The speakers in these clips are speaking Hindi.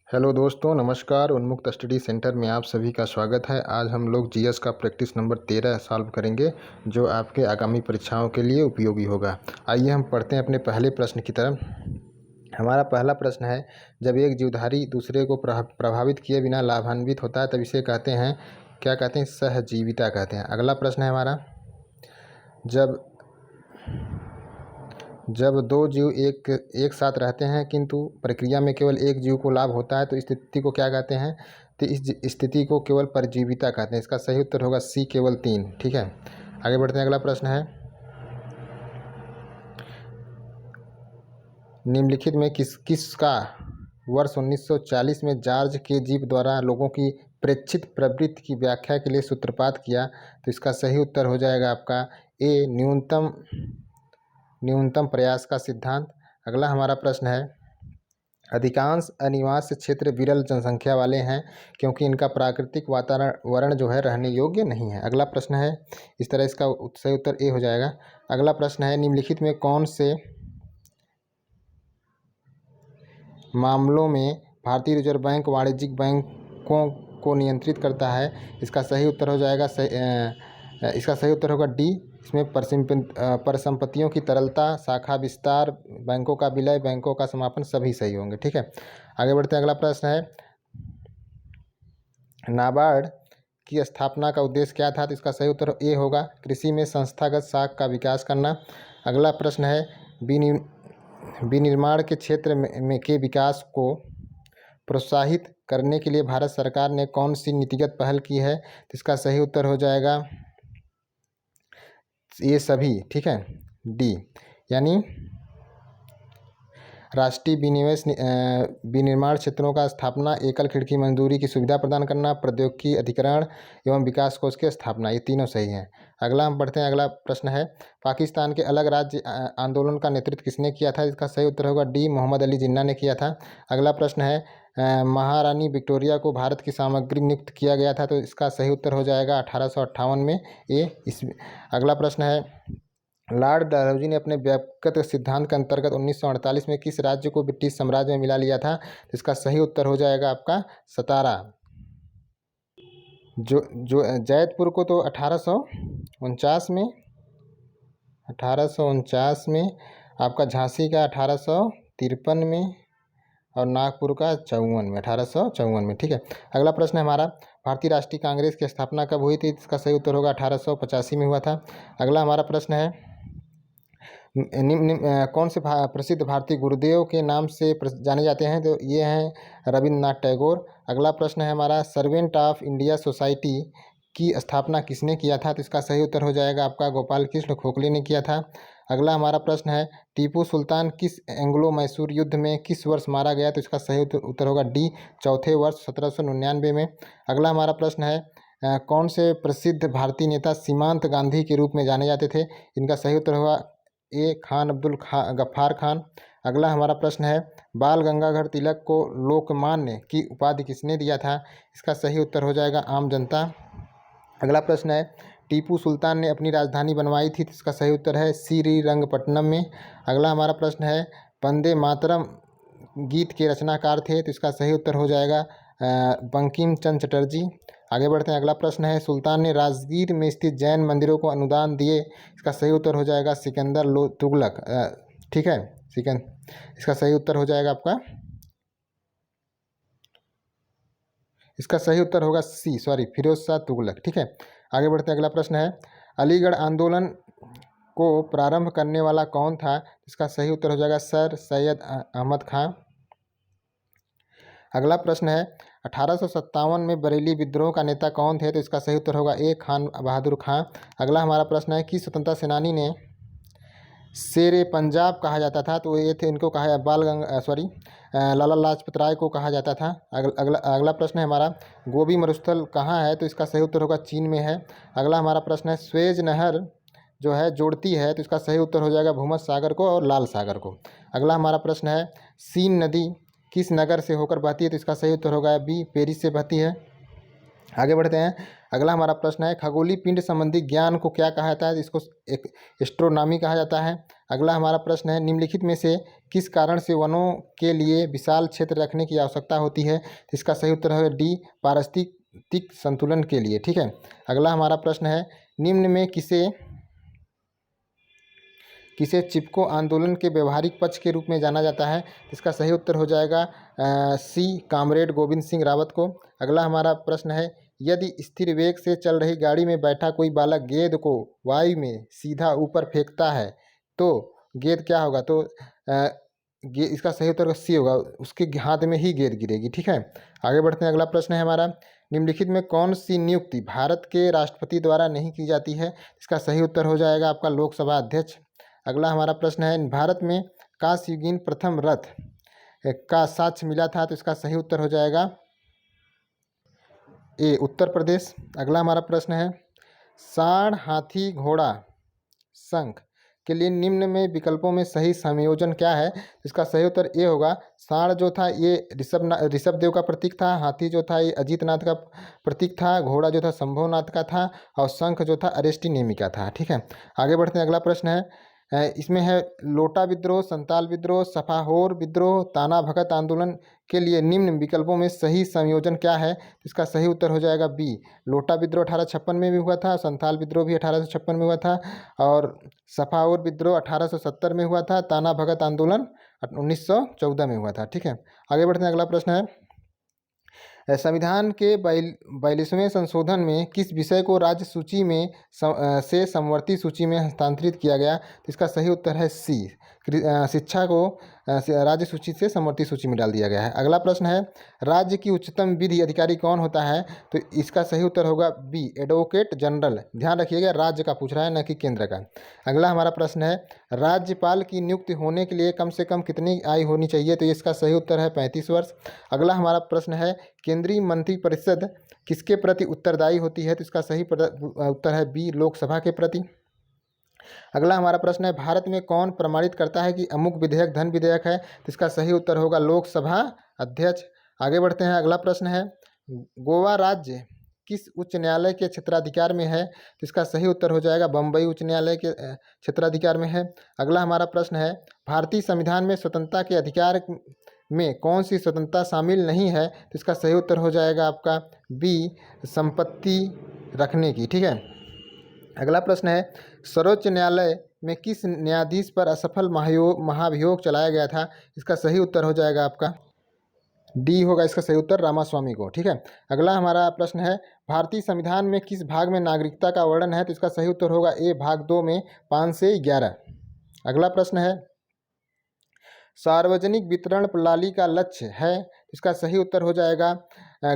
हेलो दोस्तों, नमस्कार। उन्मुक्त स्टडी सेंटर में आप सभी का स्वागत है। आज हम लोग जीएस का प्रैक्टिस नंबर 13 सॉल्व करेंगे, जो आपके आगामी परीक्षाओं के लिए उपयोगी होगा। आइए हम पढ़ते हैं अपने पहले प्रश्न की तरफ। हमारा पहला प्रश्न है, जब एक जीवधारी दूसरे को प्रभावित किए बिना लाभान्वित होता है तब इसे कहते हैं, क्या कहते हैं? सहजीविता कहते हैं। अगला प्रश्न है हमारा, जब जब दो जीव एक साथ रहते हैं किंतु प्रक्रिया में केवल एक जीव को लाभ होता है तो इस स्थिति को क्या कहते हैं? तो इस स्थिति को केवल परजीविता कहते हैं। इसका सही उत्तर होगा सी, केवल 3। ठीक है, आगे बढ़ते हैं। अगला प्रश्न है, निम्नलिखित में किसका वर्ष 1940 में जॉर्ज के जीव द्वारा लोगों की प्रेक्षित प्रवृत्ति की व्याख्या के लिए सूत्रपात किया? तो इसका सही उत्तर हो जाएगा आपका ए, न्यूनतम प्रयास का सिद्धांत। अगला हमारा प्रश्न है, अधिकांश अनिवासी क्षेत्र विरल जनसंख्या वाले हैं क्योंकि इनका प्राकृतिक वातावरण जो है रहने योग्य नहीं है। अगला प्रश्न है, इस तरह इसका सही उत्तर ए हो जाएगा। अगला प्रश्न है, निम्नलिखित में कौन से मामलों में भारतीय रिजर्व बैंक वाणिज्यिक बैंकों को नियंत्रित करता है? इसका सही उत्तर हो जाएगा इसका सही उत्तर होगा डी। इसमें परिसंपत्तियों की तरलता, शाखा विस्तार, बैंकों का विलय, बैंकों का समापन सभी सही होंगे। ठीक है, आगे बढ़ते हैं। अगला प्रश्न है, नाबार्ड की स्थापना का उद्देश्य क्या था? तो इसका सही उत्तर ए होगा, कृषि में संस्थागत साख का विकास करना। अगला प्रश्न है, विनिर्माण के क्षेत्र में के विकास को प्रोत्साहित करने के लिए भारत सरकार ने कौन सी नीतिगत पहल की है? तो इसका सही उत्तर हो जाएगा ये सभी। ठीक है, डी, यानी राष्ट्रीय विनिर्माण क्षेत्रों का स्थापना, एकल खिड़की मंजूरी की सुविधा प्रदान करना, प्रौद्योगिकी अधिकरण एवं विकास कोष की स्थापना, ये तीनों सही हैं। अगला हम पढ़ते हैं। अगला प्रश्न है, पाकिस्तान के अलग राज्य आंदोलन का नेतृत्व किसने किया था? इसका सही उत्तर होगा डी, मोहम्मद अली जिन्ना ने किया था। अगला प्रश्न है, महारानी विक्टोरिया को भारत की सामग्री नियुक्त किया गया था? तो इसका सही उत्तर हो जाएगा 1858 में ए। अगला प्रश्न है, लॉर्ड डलहौजी ने अपने व्यक्तिगत सिद्धांत के अंतर्गत 1948 में किस राज्य को ब्रिटिश साम्राज्य में मिला लिया था? तो इसका सही उत्तर हो जाएगा आपका सतारा। जो जैतपुर को तो 1849 में, आपका झांसी का 1853 में, और नागपुर का 1854 में। ठीक है, अगला प्रश्न है हमारा, भारतीय राष्ट्रीय कांग्रेस की स्थापना कब हुई थी? इसका सही उत्तर होगा 1885 में हुआ था। अगला हमारा प्रश्न है, कौन से प्रसिद्ध भारतीय गुरुदेव के नाम से जाने जाते हैं? तो ये हैं रविन्द्रनाथ टैगोर। अगला प्रश्न है हमारा, सर्वेंट ऑफ इंडिया सोसाइटी की स्थापना किसने किया था? तो इसका सही उत्तर हो जाएगा आपका गोपाल कृष्ण गोखले ने किया था। अगला हमारा प्रश्न है, टीपू सुल्तान किस एंग्लो मैसूर युद्ध में किस वर्ष मारा गया? तो इसका सही उत्तर होगा डी, चौथे वर्ष 1799 में। अगला हमारा प्रश्न है, कौन से प्रसिद्ध भारतीय नेता सीमांत गांधी के रूप में जाने जाते थे? इनका सही उत्तर होगा ए, खान अब्दुल गफ्फार खान। अगला हमारा प्रश्न है, बाल गंगाधर तिलक को लोकमान्य की उपाधि किसने दिया था? इसका सही उत्तर हो जाएगा आम जनता। अगला प्रश्न है, टीपू सुल्तान ने अपनी राजधानी बनवाई थी? इसका सही उत्तर है श्रीरंगपट्टनम में। अगला हमारा प्रश्न है, वंदे मातरम गीत के रचनाकार थे? तो इसका सही उत्तर हो जाएगा बंकिम चंद्र चटर्जी। आगे बढ़ते हैं। अगला प्रश्न है, सुल्तान ने राजगीर में स्थित जैन मंदिरों को अनुदान दिए? इसका सही उत्तर हो जाएगा सिकंदर तुगलक। ठीक है, इसका सही उत्तर हो जाएगा आपका, इसका सही उत्तर होगा सी, फिरोज शाह तुगलक। ठीक है, आगे बढ़ते हैं। अगला प्रश्न है, अलीगढ़ आंदोलन को प्रारंभ करने वाला कौन था? इसका सही उत्तर हो जाएगा सर सैयद अहमद खां। अगला प्रश्न है, 1857 में बरेली विद्रोह का नेता कौन थे? तो इसका सही उत्तर होगा ए, खान बहादुर खां। अगला हमारा प्रश्न है, किस स्वतंत्रता सेनानी ने शेरे पंजाब कहा जाता था? तो ये थे, इनको कहा लाला लाजपत राय को कहा जाता था। अगला प्रश्न है हमारा, गोबी मरुस्थल कहाँ है? तो इसका सही उत्तर होगा चीन में है। अगला हमारा प्रश्न है, स्वेज नहर जो है जोड़ती है? तो इसका सही उत्तर हो जाएगा भूमध्य सागर को और लाल सागर को। अगला हमारा प्रश्न है, सीन नदी किस नगर से होकर बहती है? तो इसका सही उत्तर होगा बी, पेरिस से बहती है। आगे बढ़ते हैं। अगला हमारा प्रश्न है, खगोलीय पिंड संबंधी ज्ञान को क्या कहा जाता है? इसको एक एस्ट्रोनॉमी कहा जाता है। अगला हमारा प्रश्न है, निम्नलिखित में से किस कारण से वनों के लिए विशाल क्षेत्र रखने की आवश्यकता होती है? इसका सही उत्तर है डी, पारिस्थितिक संतुलन के लिए। ठीक है। अगला हमारा प्रश्न है, निम्न में किसे किसे चिपको आंदोलन के व्यवहारिक पक्ष के रूप में जाना जाता है? इसका सही उत्तर हो जाएगा सी, कामरेड गोविंद सिंह रावत को। अगला हमारा प्रश्न है, यदि स्थिर वेग से चल रही गाड़ी में बैठा कोई बालक गेंद को वायु में सीधा ऊपर फेंकता है तो गेंद क्या होगा? तो इसका सही उत्तर सी होगा, उसके हाथ में ही गेंद गिरेगी। ठीक है। आगे बढ़ते हैं। अगला प्रश्न है हमारा, निम्नलिखित में कौन सी नियुक्ति भारत के राष्ट्रपति द्वारा नहीं की जाती है? इसका सही उत्तर हो जाएगा आपका लोकसभा अध्यक्ष। अगला हमारा प्रश्न है, भारत में कांस्ययुगीन प्रथम रथ का साक्ष्य मिला था? तो इसका सही उत्तर हो जाएगा ए, उत्तर प्रदेश। अगला हमारा प्रश्न है, सांड, हाथी, घोड़ा, शंख के लिए निम्न में विकल्पों में सही संयोजन क्या है? इसका सही उत्तर ए होगा। सांड जो था ये ऋषभ देव का प्रतीक था, हाथी जो था ये अजीतनाथ का प्रतीक था, घोड़ा जो था संभवनाथ का था और शंख जो था अरेस्टी नेमी का था। ठीक है। आगे बढ़ते हैं। अगला प्रश्न है, इसमें है लोटा विद्रोह, संताल विद्रोह, सफाहोर विद्रोह, ताना भगत आंदोलन के लिए निम्न विकल्पों में सही संयोजन क्या है? इसका सही उत्तर हो जाएगा बी, लोटा विद्रोह 1856 में भी हुआ था, संथाल विद्रोह भी 1856 में हुआ था और सफाओर विद्रोह 1870 में हुआ था, ताना भगत आंदोलन 1914 में हुआ था। ठीक है। आगे बढ़ते हैं। अगला प्रश्न है, संविधान के 42वें संशोधन में किस विषय को राज्य सूची में से समवर्ती सूची में हस्तांतरित किया गया? तो इसका सही उत्तर है सी, शिक्षा को राज्य सूची से समवर्ती सूची में डाल दिया गया है। अगला प्रश्न है, राज्य की उच्चतम विधि अधिकारी कौन होता है? तो इसका सही उत्तर होगा बी, एडवोकेट जनरल। ध्यान रखिएगा, राज्य का पूछ रहा है, न कि केंद्र का। अगला हमारा प्रश्न है, राज्यपाल की नियुक्ति होने के लिए कम से कम कितनी आयु होनी चाहिए? तो इसका सही उत्तर है 35 वर्ष। अगला हमारा प्रश्न है, केंद्रीय मंत्रिपरिषद किसके प्रति उत्तरदायी होती है? तो इसका सही उत्तर है बी, लोकसभा के प्रति। अगला हमारा प्रश्न है, भारत में कौन प्रमाणित करता है कि अमुक विधेयक धन विधेयक है? तो इसका सही उत्तर होगा लोकसभा अध्यक्ष। आगे बढ़ते हैं। अगला प्रश्न है, गोवा राज्य किस उच्च न्यायालय के क्षेत्राधिकार में है? तो इसका सही उत्तर हो जाएगा बम्बई उच्च न्यायालय के क्षेत्राधिकार में है। अगला हमारा प्रश्न है, भारतीय संविधान में स्वतंत्रता के अधिकार में कौन सी स्वतंत्रता शामिल नहीं है? तो इसका सही उत्तर हो जाएगा आपका बी, संपत्ति रखने की। ठीक है। अगला प्रश्न है, सर्वोच्च न्यायालय में किस न्यायाधीश पर असफल महाभियोग चलाया गया था? इसका सही उत्तर हो जाएगा आपका डी होगा इसका सही उत्तर, रामास्वामी को। ठीक है। अगला हमारा प्रश्न है, भारतीय संविधान में किस भाग में नागरिकता का वर्णन है? तो इसका सही उत्तर होगा ए, भाग 2 में 5 से 11। अगला प्रश्न है, सार्वजनिक वितरण प्रणाली का लक्ष्य है? इसका सही उत्तर हो जाएगा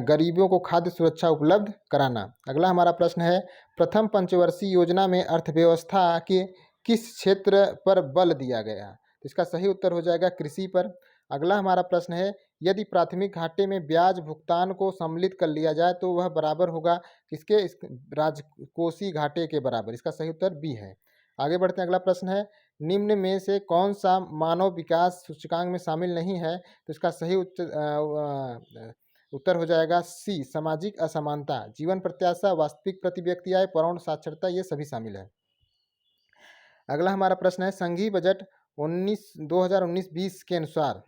गरीबों को खाद्य सुरक्षा उपलब्ध कराना। अगला हमारा प्रश्न है, प्रथम पंचवर्षीय योजना में अर्थव्यवस्था के किस क्षेत्र पर बल दिया गया? इसका सही उत्तर हो जाएगा कृषि पर। अगला हमारा प्रश्न है, यदि प्राथमिक घाटे में ब्याज भुगतान को सम्मिलित कर लिया जाए तो वह बराबर होगा किसके? राजकोषीय घाटे के बराबर। इसका सही उत्तर बी है। आगे बढ़ते हैं। अगला प्रश्न है, निम्न में से कौन सा मानव विकास सूचकांक में शामिल नहीं है? तो इसका सही उत्तर हो जाएगा सी, सामाजिक असमानता, जीवन प्रत्याशा, वास्तविक प्रति व्यक्ति आय, प्रौढ़ साक्षरता, ये सभी शामिल है। अगला हमारा प्रश्न है, संघीय बजट 2019-20 के अनुसार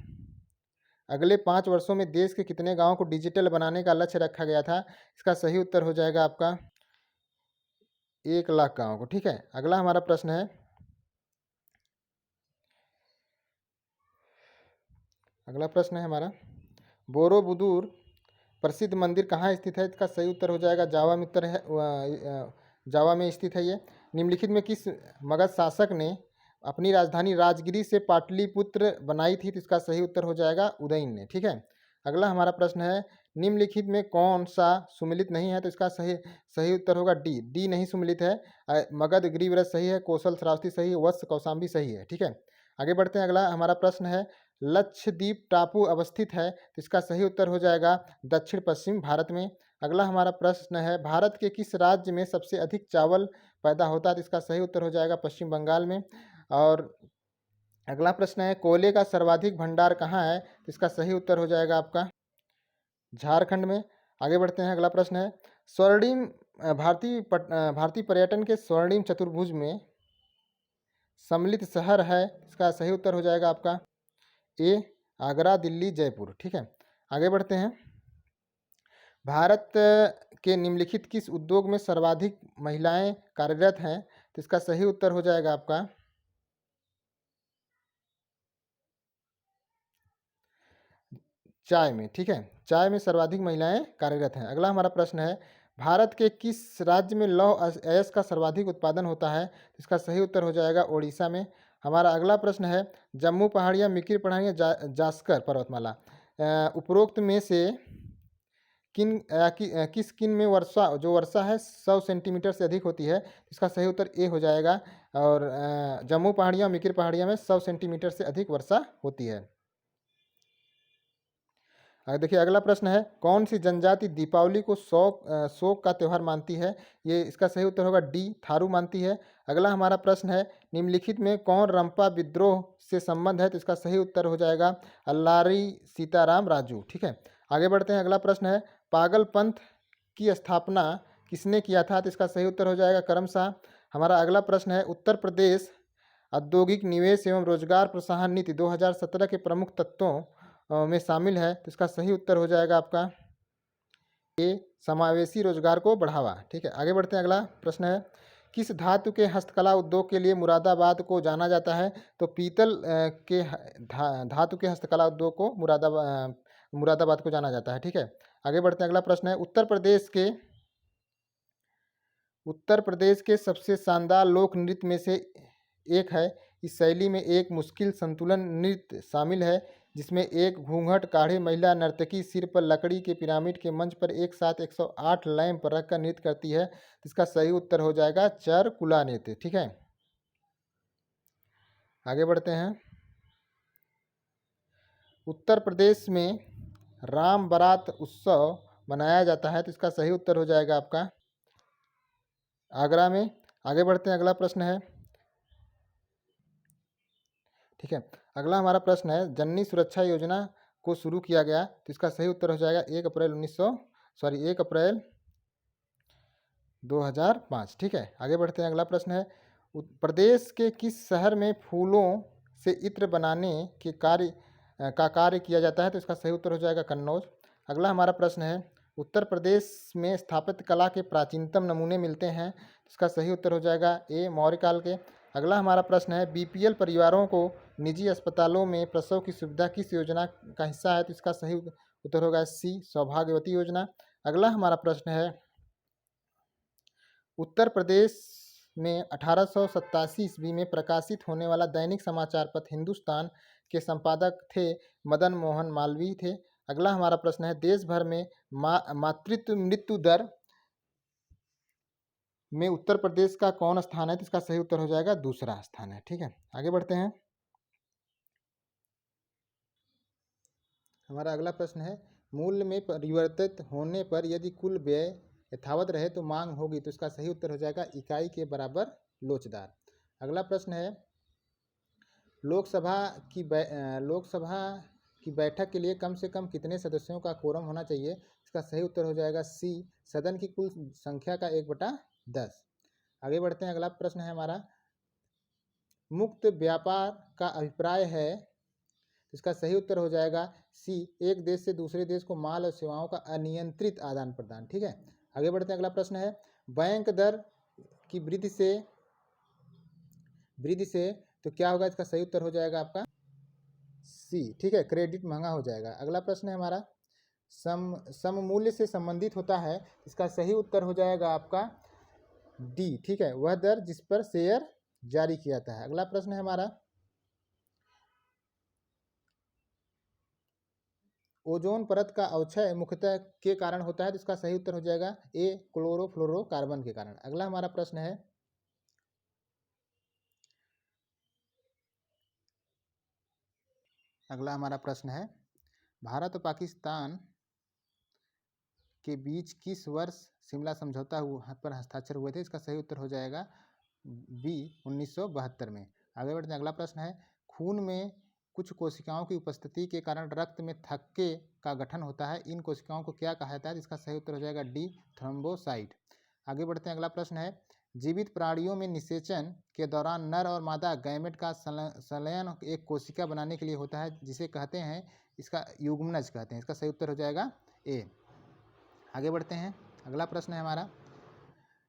अगले 5 वर्षों में देश के कितने गांवों को डिजिटल बनाने का लक्ष्य रखा गया था? इसका सही उत्तर हो जाएगा आपका 1 लाख गांवों को। ठीक है। अगला हमारा प्रश्न है, अगला प्रश्न है हमारा, बोरोबुदुर प्रसिद्ध मंदिर कहाँ स्थित है? इसका सही उत्तर हो जाएगा जावा में उत्तर है, जावा में स्थित है ये। निम्नलिखित में किस मगध शासक ने अपनी राजधानी राजगिरी से पाटलिपुत्र बनाई थी? तो इसका सही उत्तर हो जाएगा उदयन ने। ठीक है। अगला हमारा प्रश्न है, निम्नलिखित में कौन सा सुमिलित नहीं है? तो इसका सही उत्तर होगा डी नहीं सुमिलित है। मगध गिरिव्रत सही है, कौशल श्रावस्ती सही है, वत्स कौशाम्बी सही है। ठीक है। आगे बढ़ते हैं। अगला हमारा प्रश्न है, लक्षद्वीप टापू अवस्थित है? तो इसका सही उत्तर हो जाएगा दक्षिण पश्चिम भारत में। अगला हमारा प्रश्न है, भारत के किस राज्य में सबसे अधिक चावल पैदा होता है? तो इसका सही उत्तर हो जाएगा पश्चिम बंगाल में। और अगला प्रश्न है, कोयले का सर्वाधिक भंडार कहाँ है? तो इसका सही उत्तर हो जाएगा आपका झारखंड में। आगे बढ़ते हैं। अगला प्रश्न है, स्वर्णिम भारतीय पर्यटन के स्वर्णिम चतुर्भुज में सम्मिलित शहर है, इसका सही उत्तर हो जाएगा आपका ए आगरा, दिल्ली, जयपुर। ठीक है, आगे बढ़ते हैं। भारत के निम्नलिखित किस उद्योग में सर्वाधिक महिलाएं कार्यरत हैं, तो इसका सही उत्तर हो जाएगा आपका चाय में। ठीक है, चाय में सर्वाधिक महिलाएं कार्यरत हैं। अगला हमारा प्रश्न है, भारत के किस राज्य में लौह अयस्क का सर्वाधिक उत्पादन होता है, तो इसका सही उत्तर हो जाएगा ओडिशा में। हमारा अगला प्रश्न है, जम्मू पहाड़ियाँ, मिकिर पहाड़ियाँ, जास्कर पर्वतमाला, उपरोक्त में से किस किन में वर्षा है 100 सेंटीमीटर से अधिक होती है, इसका सही उत्तर ए हो जाएगा। और जम्मू पहाड़ियाँ, मिकिर पहाड़ियाँ में 100 सेंटीमीटर से अधिक वर्षा होती है। देखिए अगला प्रश्न है, कौन सी जनजाति दीपावली को शोक का त्यौहार मानती है, ये इसका सही उत्तर होगा डी थारू मानती है। अगला हमारा प्रश्न है, निम्नलिखित में कौन रंपा विद्रोह से संबंध है, तो इसका सही उत्तर हो जाएगा अल्लारी सीताराम राजू। ठीक है, आगे बढ़ते हैं। अगला प्रश्न है, पागल पंथ की स्थापना किसने किया था, तो इसका सही उत्तर हो जाएगा करम शाह। हमारा अगला प्रश्न है, उत्तर प्रदेश औद्योगिक निवेश एवं रोजगार प्रोत्साहन नीति 2017 के प्रमुख तत्वों में शामिल है, तो इसका सही उत्तर हो जाएगा आपका ए समावेशी रोजगार को बढ़ावा। ठीक है, आगे बढ़ते हैं। अगला प्रश्न है, किस धातु के हस्तकला उद्योग के लिए मुरादाबाद को जाना जाता है, तो पीतल के धातु के हस्तकला उद्योग को मुरादाबाद को जाना जाता है। ठीक है, आगे बढ़ते हैं। अगला प्रश्न है, उत्तर प्रदेश के सबसे शानदार लोक नृत्य में से एक है, इस शैली में एक मुश्किल संतुलन नृत्य शामिल है, जिसमें एक घूंघट काढ़े महिला नर्तकी सिर पर लकड़ी के पिरामिड के मंच पर एक साथ 108 लैंप रखकर नृत्य करती है, इसका सही उत्तर हो जाएगा चरकुला नृत्य। ठीक है, आगे बढ़ते हैं। उत्तर प्रदेश में राम बारात उत्सव मनाया जाता है, तो इसका सही उत्तर हो जाएगा आपका आगरा में। आगे बढ़ते हैं। अगला प्रश्न है, ठीक है, अगला हमारा प्रश्न है, जननी सुरक्षा योजना को शुरू किया गया, तो इसका सही उत्तर हो जाएगा 1 अप्रैल 2005। ठीक है, आगे बढ़ते हैं। अगला प्रश्न है, प्रदेश के किस शहर में फूलों से इत्र बनाने के कार्य किया जाता है, तो इसका सही उत्तर हो जाएगा कन्नौज। अगला हमारा प्रश्न है, उत्तर प्रदेश में स्थापत्य कला के प्राचीनतम नमूने मिलते हैं, इसका सही उत्तर हो जाएगा ए मौर्य काल के। अगला हमारा प्रश्न है, बीपीएल परिवारों को निजी अस्पतालों में प्रसव की सुविधा किस योजना का हिस्सा है, तो इसका सही उत्तर होगा सी सौभाग्यवती योजना। अगला हमारा प्रश्न है, उत्तर प्रदेश में 1887 ईस्वी में प्रकाशित होने वाला दैनिक समाचार पत्र हिंदुस्तान के संपादक थे मदन मोहन मालवीय थे। अगला हमारा प्रश्न है, देश भर में मातृत्व मृत्यु दर में उत्तर प्रदेश का कौन स्थान है, तो इसका सही उत्तर हो जाएगा दूसरा स्थान है। ठीक है, आगे बढ़ते हैं। हमारा अगला प्रश्न है, मूल्य में परिवर्तित होने पर यदि कुल व्यय यथावत रहे तो मांग होगी, तो इसका सही उत्तर हो जाएगा इकाई के बराबर लोचदार। अगला प्रश्न है, लोकसभा की बैठक के लिए कम से कम कितने सदस्यों का कोरम होना चाहिए, इसका सही उत्तर हो जाएगा सी सदन की कुल संख्या का 1/10। आगे बढ़ते हैं। अगला प्रश्न है हमारा, मुक्त व्यापार का अभिप्राय है, इसका सही उत्तर हो जाएगा सी एक देश से दूसरे देश को माल और सेवाओं का अनियंत्रित आदान प्रदान। ठीक है, आगे बढ़ते हैं। अगला प्रश्न है, बैंक दर की वृद्धि से तो क्या होगा, इसका सही उत्तर हो जाएगा आपका सी। ठीक है, क्रेडिट महंगा हो जाएगा। अगला प्रश्न है हमारा, सममूल्य से संबंधित होता है, इसका सही उत्तर हो जाएगा आपका डी। ठीक है, वह दर जिस पर शेयर जारी किया जाता है। अगला प्रश्न है हमारा, ओजोन परत का अवक्षय मुख्यतः के कारण होता है, तो इसका सही उत्तर हो जाएगा ए क्लोरोफ्लोरोकार्बन के कारण। अगला हमारा प्रश्न है, भारत और पाकिस्तान के बीच किस वर्ष शिमला समझौता पर हस्ताक्षर हुए थे, इसका सही उत्तर हो जाएगा बी 1972 में। आगे बढ़ते हैं। अगला प्रश्न है, खून में कुछ कोशिकाओं की उपस्थिति के कारण रक्त में थक्के का गठन होता है, इन कोशिकाओं को क्या कहा जाता है? इसका सही उत्तर हो जाएगा डी, थ्रोम्बोसाइट। आगे बढ़ते हैं, अगला प्रश्न है, जीवित प्राणियों में निषेचन के दौरान नर और मादा गैमेट का संलयन एक कोशिका बनाने के लिए होता है, जिसे कहते हैं, इसका युग्मनज कहते हैं। इसका सही उत्तर हो जाएगा ए। आगे बढ़ते हैं, अगला प्रश्न है हमारा,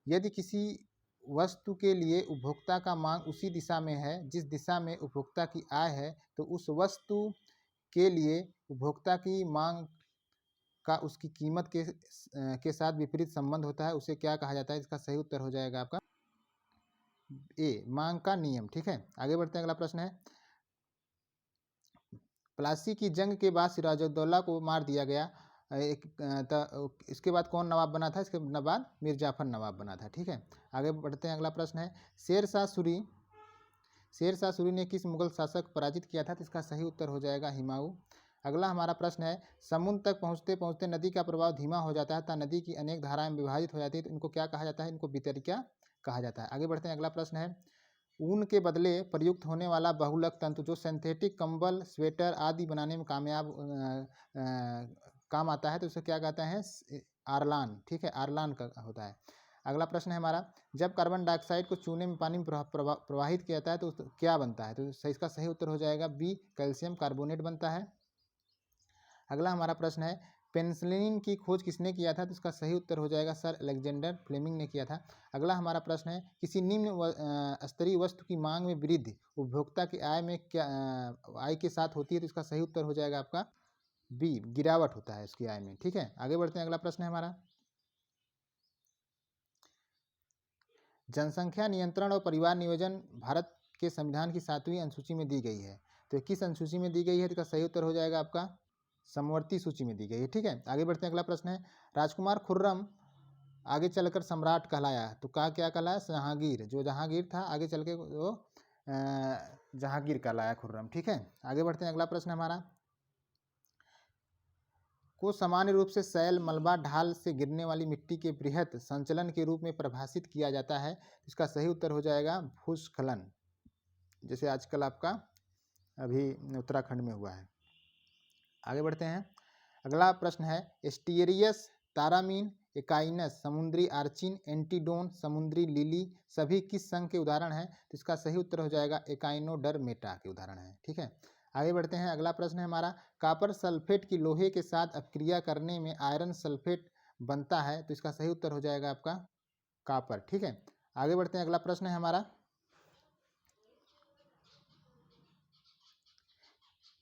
यदि किसी वस्तु के लिए उपभोक्ता का मांग उसी दिशा में है जिस दिशा में उपभोक्ता की आय है, तो उस वस्तु के लिए उपभोक्ता की मांग का उसकी कीमत के साथ विपरीत संबंध होता है, उसे क्या कहा जाता है? इसका सही उत्तर हो जाएगा आपका ए, मांग का नियम। ठीक है, आगे बढ़ते हैं, अगला प्रश्न है, प्लासी की जंग के बाद सिराजुद्दौला को मार दिया गया, इसके बाद कौन नवाब बना था? इसके बाद मीर जाफर नवाब बना था। ठीक है, आगे बढ़ते हैं, अगला प्रश्न है, शेर शाह सूरी ने किस मुगल शासक को पराजित किया था? तो इसका सही उत्तर हो जाएगा हुमायूं। अगला हमारा प्रश्न है, समुद्र तक पहुँचते पहुँचते नदी का प्रवाह धीमा हो जाता है तथा नदी की अनेक धाराएं विभाजित हो जाती है, तो इनको क्या कहा जाता है? इनको वितरिका कहा जाता है। आगे बढ़ते हैं, अगला प्रश्न है, ऊन के बदले प्रयुक्त होने वाला बहुलक तंतु जो सिंथेटिक कंबल, स्वेटर आदि बनाने में काम आता है, तो उसे क्या कहते हैं? आरलान। ठीक है, आरलान का होता है। अगला प्रश्न है हमारा, जब कार्बन डाइऑक्साइड को चूने में पानी में प्रवाहित किया जाता है तो क्या बनता है? तो इसका सही उत्तर हो जाएगा बी, कैल्शियम कार्बोनेट बनता है। अगला हमारा प्रश्न है, पेनिसिलिन की खोज किसने किया था? तो इसका सही उत्तर हो जाएगा सर अलेक्जेंडर फ्लेमिंग ने किया था। अगला हमारा प्रश्न है, किसी निम्न स्तरीय वस्तु की मांग में वृद्धि उपभोक्ता की आय में क्या आय के साथ होती है? तो इसका सही उत्तर हो जाएगा आपका बी, गिरावट होता है उसकी आय में। ठीक है, आगे बढ़ते हैं, अगला प्रश्न है हमारा, जनसंख्या नियंत्रण और परिवार नियोजन भारत के संविधान की 7वीं अनुसूची में दी गई है, तो किस अनुसूची में दी गई है? तो इसका सही उत्तर हो जाएगा आपका समवर्ती सूची में दी गई है। ठीक है, आगे बढ़ते हैं, अगला प्रश्न है, राजकुमार खुर्रम आगे चलकर सम्राट कहलाया, तो क्या कहलाया? जहांगीर, जो जहांगीर था आगे चल के वो जहांगीर कहलाया खुर्रम। ठीक है, आगे बढ़ते हैं, अगला प्रश्न हमारा, को सामान्य रूप से सैल, मलबा, ढाल से गिरने वाली मिट्टी के बृहत संचलन के रूप में परिभाषित किया जाता है, इसका सही उत्तर हो जाएगा भूस्खलन, जैसे आजकल आपका अभी उत्तराखंड में हुआ है। आगे बढ़ते हैं, अगला प्रश्न है, एस्टियरियस, तारामीन, एकाइनस, समुद्री आर्चिन, एंटीडोन, समुद्री लिली सभी किस संघ के उदाहरण हैं? तो इसका सही उत्तर हो जाएगा एकाइनोडर्मेटा के उदाहरण हैं। ठीक है, आगे बढ़ते हैं, अगला प्रश्न है हमारा, कॉपर सल्फेट की लोहे के साथ अपक्रिया करने में आयरन सल्फेट बनता है, तो इसका सही उत्तर हो जाएगा आपका कॉपर। ठीक है, आगे बढ़ते हैं, अगला प्रश्न है हमारा,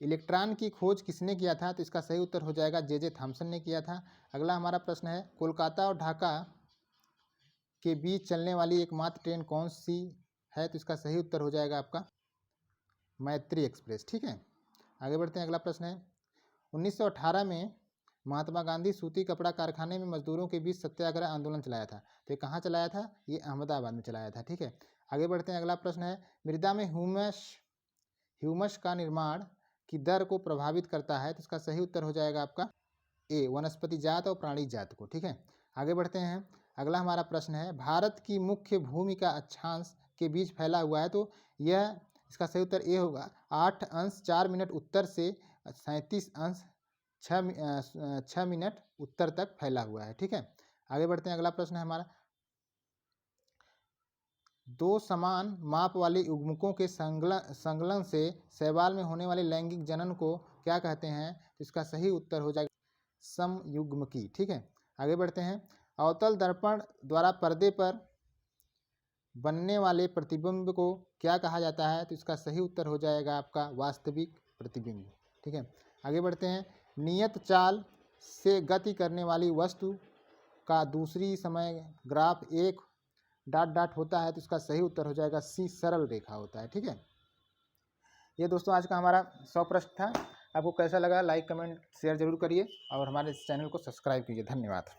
इलेक्ट्रॉन की खोज किसने किया था? तो इसका सही उत्तर हो जाएगा जे थॉमसन ने किया था। अगला हमारा प्रश्न है, कोलकाता और ढाका के बीच चलने वाली एकमात्र ट्रेन कौन सी है? तो इसका सही उत्तर हो जाएगा आपका मैत्री एक्सप्रेस। ठीक है, आगे बढ़ते हैं, अगला प्रश्न है, 1918 में महात्मा गांधी सूती कपड़ा कारखाने में मजदूरों के बीच सत्याग्रह आंदोलन चलाया था, तो ये कहाँ चलाया था? ये अहमदाबाद में चलाया था। ठीक है, आगे बढ़ते हैं, अगला प्रश्न है, मृदा में ह्यूमस का निर्माण की दर को प्रभावित करता है, तो इसका सही उत्तर हो जाएगा आपका ए, वनस्पति जात और प्राणी जात को। ठीक है, आगे बढ़ते हैं, अगला हमारा प्रश्न है, भारत की मुख्य भूमि का अक्षांश के बीच फैला हुआ है, तो यह इसका सही उत्तर ए होगा 8 अंश 4 मिनट उत्तर से 37 अंश 6 मिनट उत्तर तक फैला हुआ है। ठीक है, आगे बढ़ते हैं, अगला प्रश्न है हमारा, दो समान माप वाले युग्मकों के संलग्न से शैवाल में होने वाले लैंगिक जनन को क्या कहते हैं? तो इसका सही उत्तर हो जाएगा समयुग्मकी। ठीक है, आगे बढ़ते हैं, अवतल दर्पण द्वारा पर्दे पर बनने वाले प्रतिबिंब को क्या कहा जाता है? तो इसका सही उत्तर हो जाएगा आपका वास्तविक प्रतिबिंब। ठीक है, आगे बढ़ते हैं, नियत चाल से गति करने वाली वस्तु का दूसरी समय ग्राफ एक ... होता है, तो इसका सही उत्तर हो जाएगा सी, सरल रेखा होता है। ठीक है, ये दोस्तों आज का हमारा 100 प्रश्न था। आपको कैसा लगा? लाइक, कमेंट, शेयर जरूर करिए और हमारे चैनल को सब्सक्राइब कीजिए। धन्यवाद।